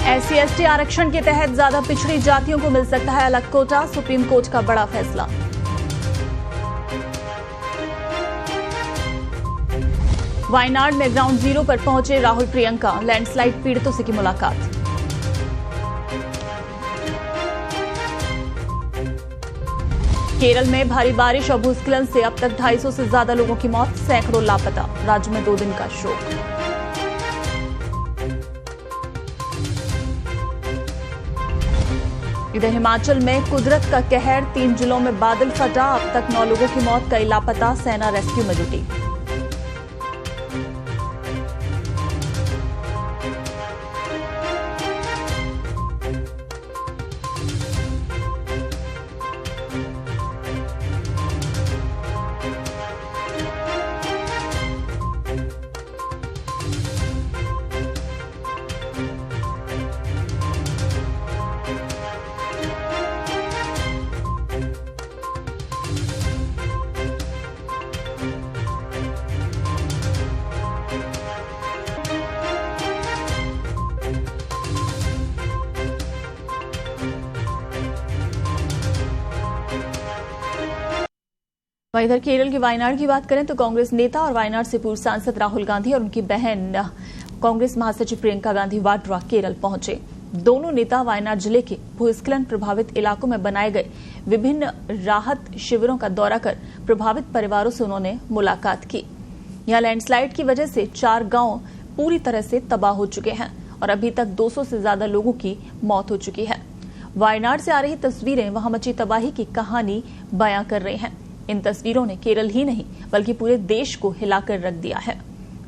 SC/ST आरक्षण के तहत ज्यादा पिछड़ी जातियों को मिल सकता है अलग कोटा, सुप्रीम कोर्ट का बड़ा फैसला। वायनाड में ग्राउंड जीरो पर पहुंचे राहुल प्रियंका, लैंडस्लाइड पीड़ितों से की मुलाकात। केरल में भारी बारिश और भूस्खलन से अब तक 250 से ज्यादा लोगों की मौत, सैकड़ों लापता, राज्य में 2 दिन का शोक। इधर हिमाचल में कुदरत का कहर, 3 जिलों में बादल फटा, अब तक 9 लोगों की मौत, कई लापता, सेना रेस्क्यू में जुटी। इधर केरल के वायनाड की बात करें तो कांग्रेस नेता और वायनाड से पूर्व सांसद राहुल गांधी और उनकी बहन कांग्रेस महासचिव प्रियंका गांधी वाड्रा केरल पहुंचे। दोनों नेता वायनाड जिले के भूस्खलन प्रभावित इलाकों में बनाए गए विभिन्न राहत शिविरों का दौरा कर प्रभावित परिवारों से उन्होंने मुलाकात की। यहां लैंडस्लाइड की वजह से 4 गांव पूरी तरह से तबाह हो चुके हैं और अभी तक 200 से ज्यादा लोगों की मौत हो चुकी है। वायनाड से आ रही तस्वीरें वहां मची तबाही की कहानी बयां कर रही हैं। इन तस्वीरों ने केरल ही नहीं बल्कि पूरे देश को हिलाकर रख दिया है।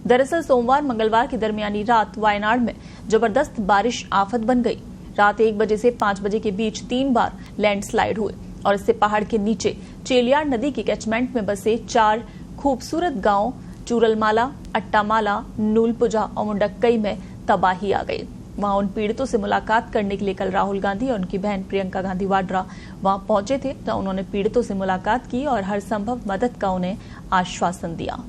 दरअसल सोमवार मंगलवार की दरमियानी रात वायनाड में जबरदस्त बारिश आफत बन गई। रात 1 बजे से 5 बजे के बीच 3 बार लैंडस्लाइड हुए और इससे पहाड़ के नीचे चेलियाड़ नदी की कैचमेंट में बसे 4 खूबसूरत गांव चूरलमाला, अट्टामाला, नूलपुजा और मुंडक्कई में तबाही आ गई। वहां उन पीड़ितों से मुलाकात करने के लिए कल राहुल गांधी और उनकी बहन प्रियंका गांधी वाड्रा वहां पहुंचे थे, जहां उन्होंने पीड़ितों से मुलाकात की और हर संभव मदद का उन्हें आश्वासन दिया।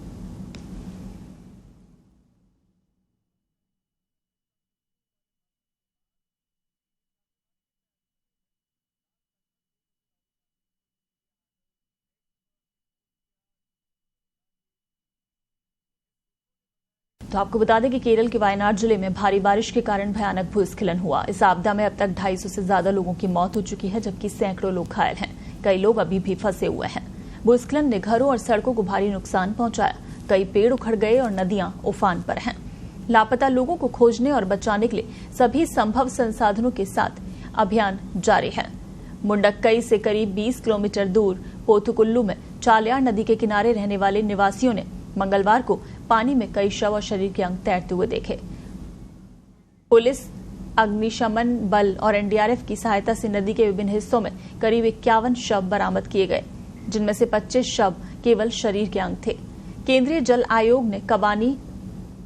तो आपको बता दें कि केरल के वायनाड जिले में भारी बारिश के कारण भयानक भूस्खलन हुआ। इस आपदा में अब तक 250 से ज्यादा लोगों की मौत हो चुकी है, जबकि सैकड़ों लोग घायल हैं। कई लोग अभी भी फंसे हुए हैं। भूस्खलन ने घरों और सड़कों को भारी नुकसान पहुंचाया। कई पेड़ उखड़ गए और नदियां उफान पर हैं। लापता लोगों को खोजने और बचाने के लिए सभी संभव संसाधनों के साथ अभियान जारी है। मुंडक्कई से करीब 20 किलोमीटर दूर पोथुकुल्लू में चालियाड़ नदी के किनारे रहने वाले निवासियों ने मंगलवार को पानी में कई शव और शरीर के अंग तैरते हुए देखे। पुलिस, अग्निशमन बल और एनडीआरएफ की सहायता से नदी के विभिन्न हिस्सों में करीब 51 शव बरामद किए गए, जिनमें से 25 शव केवल शरीर के अंग थे। केंद्रीय जल आयोग ने कबानी,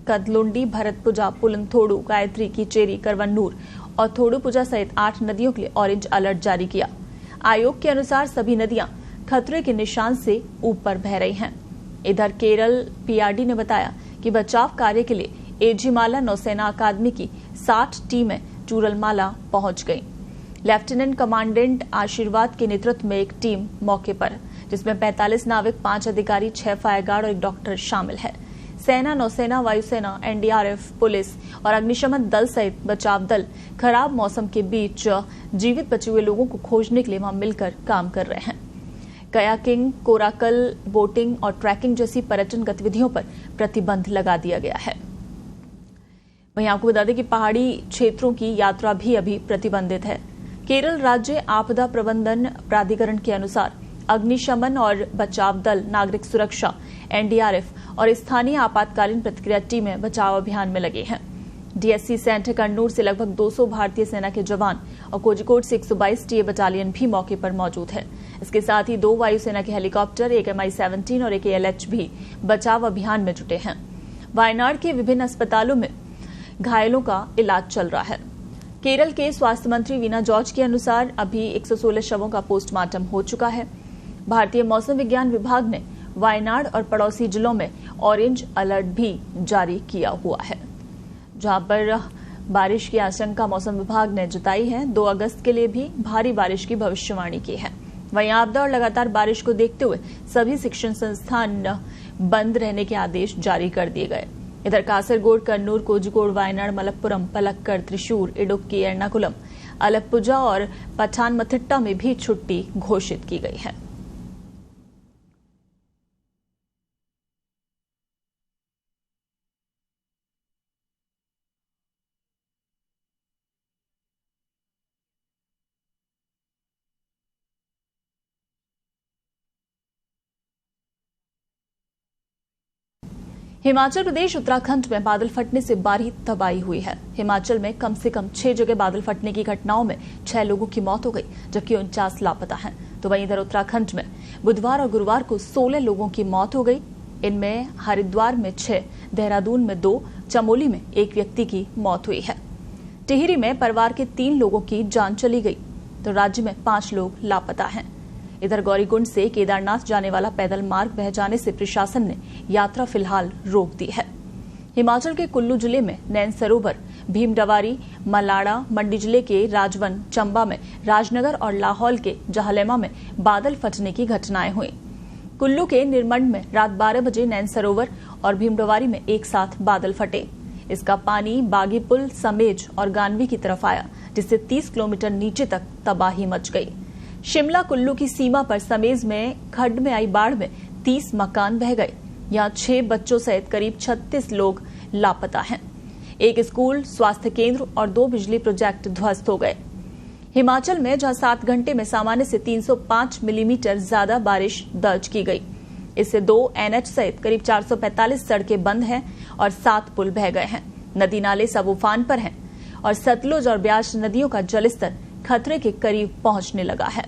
कदलुंडी, भरतपुजा, पुलंथोडु, गायत्री, कीचेरी, करवन्नूर और थोडुपुजा सहित 8 नदियों के लिए ऑरेंज अलर्ट जारी किया। आयोग के अनुसार सभी नदियां खतरे के निशान से ऊपर बह रही हैं। इधर केरल पीआरडी ने बताया कि बचाव कार्य के लिए एझिमाला नौसेना अकादमी की 60 टीमें चूरलमाला पहुंच गईं। लेफ्टिनेंट कमांडेंट आशीर्वाद के नेतृत्व में एक टीम मौके पर, जिसमें 45 नाविक, 5 अधिकारी, 6 फायरगार्ड और 1 डॉक्टर शामिल है। सेना, नौसेना, वायुसेना, एनडीआरएफ, पुलिस और अग्निशमन दल सहित बचाव दल खराब मौसम के बीच जीवित बचे हुए लोगों को खोजने के लिए वहां मिलकर काम कर रहे हैं। कयाकिंग, कोराकल, बोटिंग और ट्रैकिंग जैसी पर्यटन गतिविधियों पर प्रतिबंध लगा दिया गया है। वहीं आपको बता दें कि पहाड़ी क्षेत्रों की यात्रा भी अभी प्रतिबंधित है। केरल राज्य आपदा प्रबंधन प्राधिकरण के अनुसार अग्निशमन और बचाव दल, नागरिक सुरक्षा, एनडीआरएफ और स्थानीय आपातकालीन प्रतिक्रिया टीमें बचाव अभियान में लगे हैं। डीएससी सेंटर कन्नूर से लगभग 200 भारतीय सेना के जवान और कोझिकोड से 122 टीए बटालियन भी मौके पर मौजूद है। इसके साथ ही 2 वायुसेना के हेलीकॉप्टर, एक MI-17 और एक ALH भी बचाव अभियान में जुटे हैं। वायनाड के विभिन्न अस्पतालों में घायलों का इलाज चल रहा है। केरल के स्वास्थ्य मंत्री वीना जॉर्ज के अनुसार अभी 116 शवों का पोस्टमार्टम हो चुका है। भारतीय मौसम विज्ञान विभाग ने वायनाड और पड़ोसी जिलों में ऑरेंज अलर्ट भी जारी किया हुआ है, जहां पर बारिश की आशंका मौसम विभाग ने जताई है। 2 अगस्त के लिए भी भारी बारिश की भविष्यवाणी की है। वहीं आपदा और लगातार बारिश को देखते हुए सभी शिक्षण संस्थान बंद रहने के आदेश जारी कर दिए गए। इधर कासरगोड, कन्नूर, कोझिकोड, वायनाड, मलप्पुरम, पलक्कड़, त्रिशूर, इडुक्की, एर्नाकुलम, अलप्पुजा और पठानमथिट्टा में भी छुट्टी घोषित की गई है। हिमाचल प्रदेश, उत्तराखंड में बादल फटने से भारी तबाही हुई है। हिमाचल में कम से कम 6 जगह बादल फटने की घटनाओं में 6 लोगों की मौत हो गई, जबकि 49 लापता हैं। तो वहीं इधर उत्तराखंड में बुधवार और गुरुवार को 16 लोगों की मौत हो गई। इनमें हरिद्वार में 6, देहरादून में 2, चमोली में 1 व्यक्ति की मौत हुई है। टिहरी में परिवार के 3 लोगों की जान चली गई। तो राज्य में 5 लोग लापता हैं। इधर गौरीकुंड से केदारनाथ जाने वाला पैदल मार्ग बह जाने से प्रशासन ने यात्रा फिलहाल रोक दी है। हिमाचल के कुल्लू जिले में नैन सरोवर, भीमडवारी, मलाड़ा, मंडी जिले के राजवन, चंबा में राजनगर और लाहौल के जहलेमा में बादल फटने की घटनाएं हुई। कुल्लू के निरमंड में रात 12 बजे नैन सरोवर और भीमडवारी में एक साथ बादल फटे। इसका पानी बागी पुल, समेज और गानवी की तरफ आया, जिससे 30 किलोमीटर नीचे तक तबाही मच गई। शिमला कुल्लू की सीमा पर समेज में खड्ड में आई बाढ़ में 30 मकान बह गए। यहां 6 बच्चों सहित करीब 36 लोग लापता हैं। एक स्कूल, स्वास्थ्य केंद्र और 2 बिजली प्रोजेक्ट ध्वस्त हो गए। हिमाचल में जहां 7 घंटे में सामान्य से 305 मिलीमीटर ज्यादा बारिश दर्ज की गई। इससे 2 NH सहित करीब 445 सड़कें बंद हैं और 7 पुल बह गए हैं। नदी नाले सब उफान पर हैं और सतलुज और ब्यास नदियों का जलस्तर खतरे के करीब पहुंचने लगा है।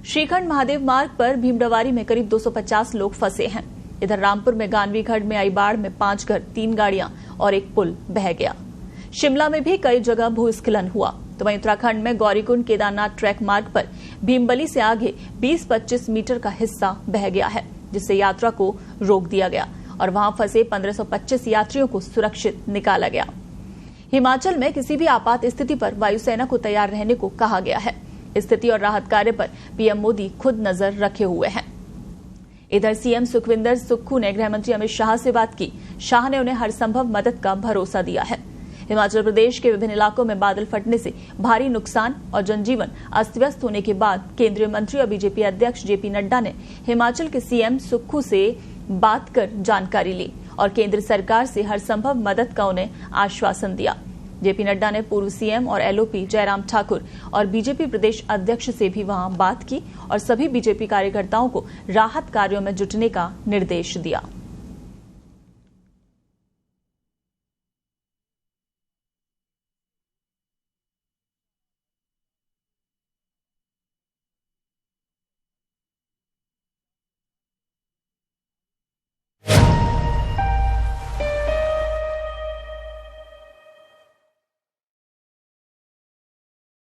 श्रीखंड महादेव मार्ग पर भीमडवारी में करीब 250 लोग फंसे हैं। इधर रामपुर में गानवी खड्ड में आई बाढ़ में 5 घर, 3 गाड़ियां और 1 पुल बह गया। शिमला में भी कई जगह भूस्खलन हुआ। तो वहीं उत्तराखंड में गौरीकुंड केदारनाथ ट्रैक मार्ग पर भीमबली से आगे 20-25 मीटर का हिस्सा बह गया है, जिससे यात्रा को रोक दिया गया और वहां फंसे 1525 यात्रियों को सुरक्षित निकाला गया। हिमाचल में किसी भी आपात स्थिति पर वायुसेना को तैयार रहने को कहा गया है। स्थिति और राहत कार्य पर पीएम मोदी खुद नजर रखे हुए हैं। इधर सीएम सुखविंदर सुक्खू ने गृह मंत्री अमित शाह से बात की। शाह ने उन्हें हर संभव मदद का भरोसा दिया है। हिमाचल प्रदेश के विभिन्न इलाकों में बादल फटने से भारी नुकसान और जनजीवन अस्त व्यस्त होने के बाद केंद्रीय मंत्री और बीजेपी अध्यक्ष जेपी नड्डा ने हिमाचल के सीएम सुक्खू से बात कर जानकारी ली और केंद्र सरकार से हर संभव मदद का उन्हें आश्वासन दिया। जेपी नड्डा ने पूर्व सीएम और एलओपी जयराम ठाकुर और बीजेपी प्रदेश अध्यक्ष से भी वहां बात की और सभी बीजेपी कार्यकर्ताओं को राहत कार्यों में जुटने का निर्देश दिया।